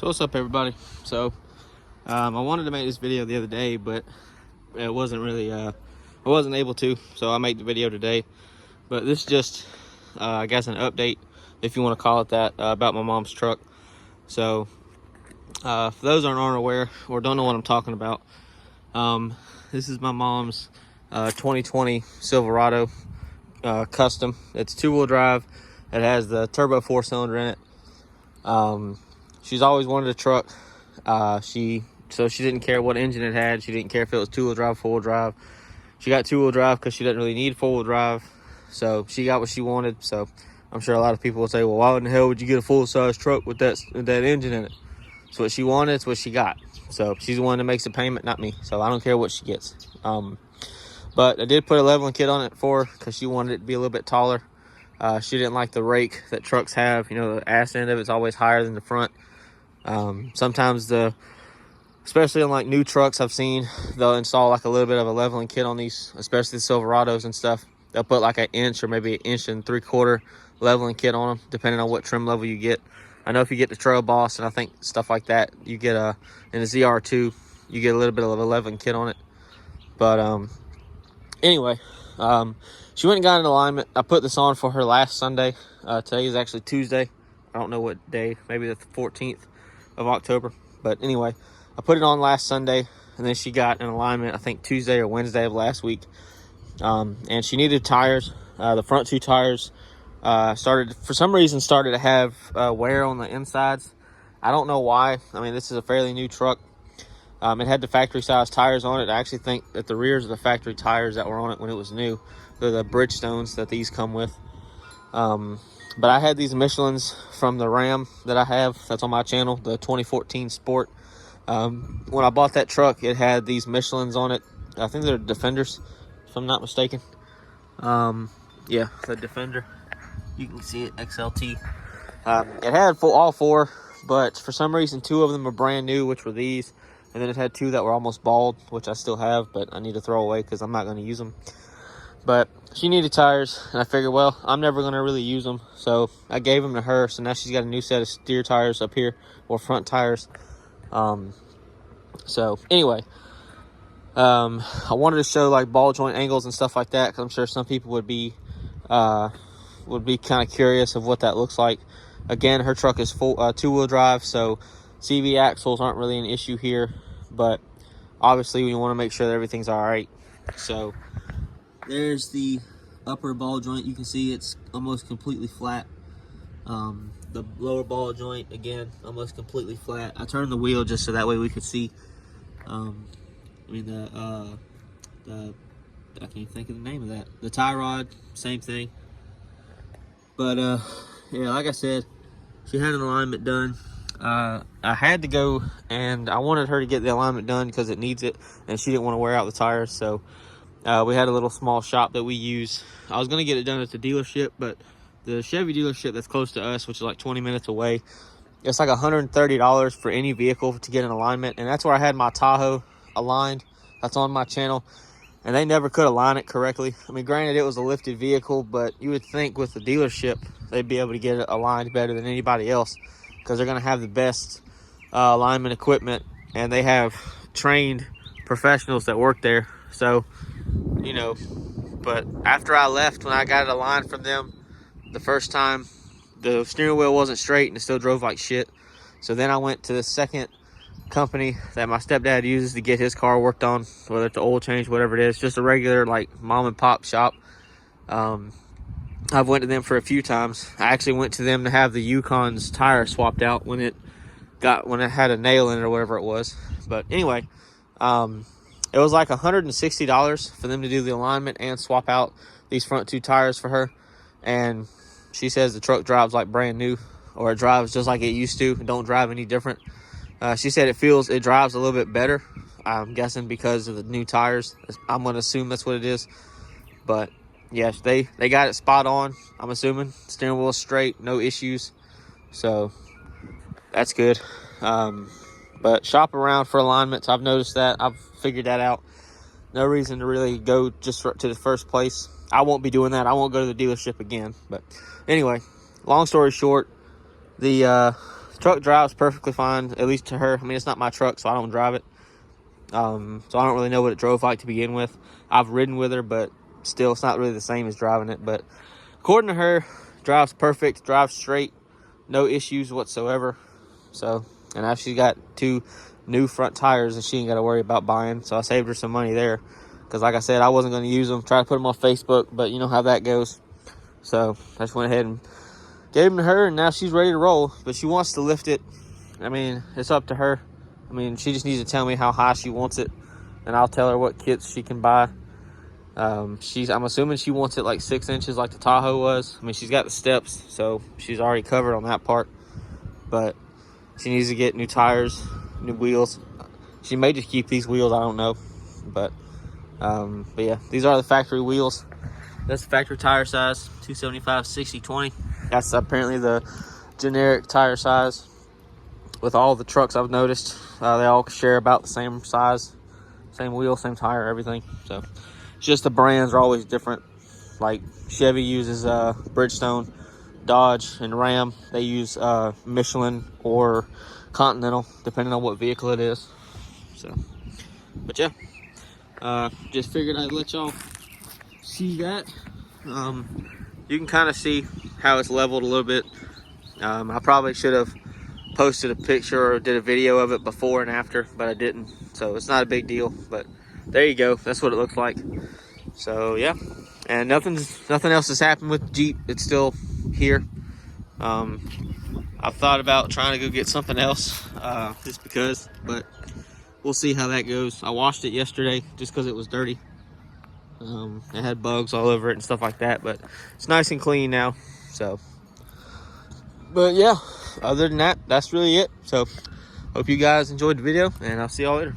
So what's up, everybody? So I wanted to make this video the other day, but it wasn't really I wasn't able to, so I made the video today. But this is just I guess an update, if you want to call it that, about my mom's truck. So for those that aren't aware or don't know what I'm talking about, this is my mom's 2020 Silverado custom. It's 2-wheel drive. It has the turbo 4-cylinder in it. She's always wanted a truck. She didn't care what engine it had. She didn't care if it was 2-wheel drive, 4-wheel drive. She got 2-wheel drive because she doesn't really need 4-wheel drive. So she got what she wanted. So I'm sure a lot of people will say, well, why in the hell would you get a full-size truck with that engine in it? It's what she wanted. It's what she got. So she's the one that makes the payment, not me. So I don't care what she gets. But I did put a leveling kit on it for her because she wanted it to be a little bit taller. She didn't like the rake that trucks have. You know, the ass end of it's always higher than the front. Sometimes especially on like new trucks I've seen, they'll install like a little bit of a leveling kit on these, especially the Silverados and stuff. They'll put like 1 inch or maybe 1 3/4 inch leveling kit on them, depending on what trim level you get. I know if you get the Trail Boss and I think stuff like that, you get in the ZR2, you get a little bit of a leveling kit on it. But anyway, she went and got an alignment. I put this on for her last Sunday. Today is actually Tuesday. I don't know what day, maybe the 14th of October. But anyway, I put it on last Sunday, and then she got an alignment, I think Tuesday or Wednesday of last week. And she needed tires. The front 2 tires for some reason started to have wear on the insides. I don't know why. I mean, this is a fairly new truck. It had the factory size tires on it. I actually think that the rears are the factory tires that were on it when it was new. They're the Bridgestones that these come with. But I had these Michelins from the Ram that I have, that's on my channel, the 2014 Sport. When I bought that truck, it had these Michelins on it. I think they're Defenders, if I'm not mistaken. Yeah, the Defender. You can see it, XLT. It had all 4, but for some reason 2 of them are brand new, which were these. And then it had 2 that were almost bald, which I still have, but I need to throw away because I'm not going to use them. But she needed tires, and I figured, well, I'm never going to really use them. So I gave them to her. So now she's got a new set of steer tires up here, or front tires. So anyway, I wanted to show like ball joint angles and stuff like that, because I'm sure some people would be kind of curious of what that looks like. Again, her truck is full 2-wheel drive, so CV axles aren't really an issue here, but obviously we want to make sure that everything's all right. So there's the upper ball joint. You can see it's almost completely flat. The lower ball joint, again, almost completely flat. I turned the wheel just so that way we could see. I can't think of the name of that. The tie rod, same thing. But yeah, like I said, she had an alignment done. I had to go, and I wanted her to get the alignment done because it needs it, and she didn't want to wear out the tires. So we had a little small shop that we use. I was going to get it done at the dealership, but the Chevy dealership that's close to us, which is like 20 minutes away, it's like $130 for any vehicle to get an alignment. And that's where I had my Tahoe aligned. That's on my channel. And they never could align it correctly. I mean, granted, it was a lifted vehicle, but you would think with the dealership, they'd be able to get it aligned better than anybody else, because they're going to have the best alignment equipment, and they have trained professionals that work there. So, you know, but after I left, when I got it aligned from them the first time, the steering wheel wasn't straight and it still drove like shit. So then I went to the second company that my stepdad uses to get his car worked on, whether it's an oil change, whatever it is, just a regular like mom and pop shop. I've went to them for a few times. I actually went to them to have the Yukon's tire swapped out when it had a nail in it or whatever it was. But anyway, it was like $160 for them to do the alignment and swap out these front 2 tires for her. And she says the truck drives like brand new, or it drives just like it used to. It don't drive any different. She said it drives a little bit better. I'm guessing because of the new tires. I'm going to assume that's what it is. But yes, they got it spot on, I'm assuming. Steering wheel straight, no issues. So that's good. But shop around for alignments. I've noticed that. I've figured that out. No reason to really go just to the first place. I won't be doing that. I won't go to the dealership again. But anyway, long story short, the Truck drives perfectly fine, at least to her. I mean, it's not my truck, so I don't drive it. So I don't really know what it drove like to begin with. I've ridden with her, but still, it's not really the same as driving it. But according to her, drives perfect, drives straight, no issues whatsoever. So, and now she's got 2 new front tires and she ain't got to worry about buying. So I saved her some money there. Because like I said, I wasn't going to use them, try to put them on Facebook, but you know how that goes. So I just went ahead and gave them to her, and now she's ready to roll. But she wants to lift it. I mean, it's up to her. I mean, she just needs to tell me how high she wants it, and I'll tell her what kits she can buy. I'm assuming she wants it like 6 inches like the Tahoe was. I mean, she's got the steps, so she's already covered on that part. But she needs to get new tires, new wheels. She may just keep these wheels, I don't know. But yeah, these are the factory wheels. That's the factory tire size, 275 60/20. That's apparently the generic tire size with all the trucks I've noticed. They all share about the same size, same wheel, same tire, everything. So it's just the brands are always different. Like Chevy uses Bridgestone, Dodge and Ram, they use Michelin or Continental, depending on what vehicle it is. So, but yeah, just figured I'd let y'all see that. You can kind of see how it's leveled a little bit. I probably should have posted a picture or did a video of it before and after, but I didn't, so it's not a big deal. But there you go, that's what it looks like. So yeah, and nothing else has happened with the Jeep. It's still here. I've thought about trying to go get something else just because, but we'll see how that goes. I washed it yesterday just because it was dirty. It had bugs all over it and stuff like that, but it's nice and clean now. So, but yeah, other than that, that's really it. So hope you guys enjoyed the video, and I'll see y'all later.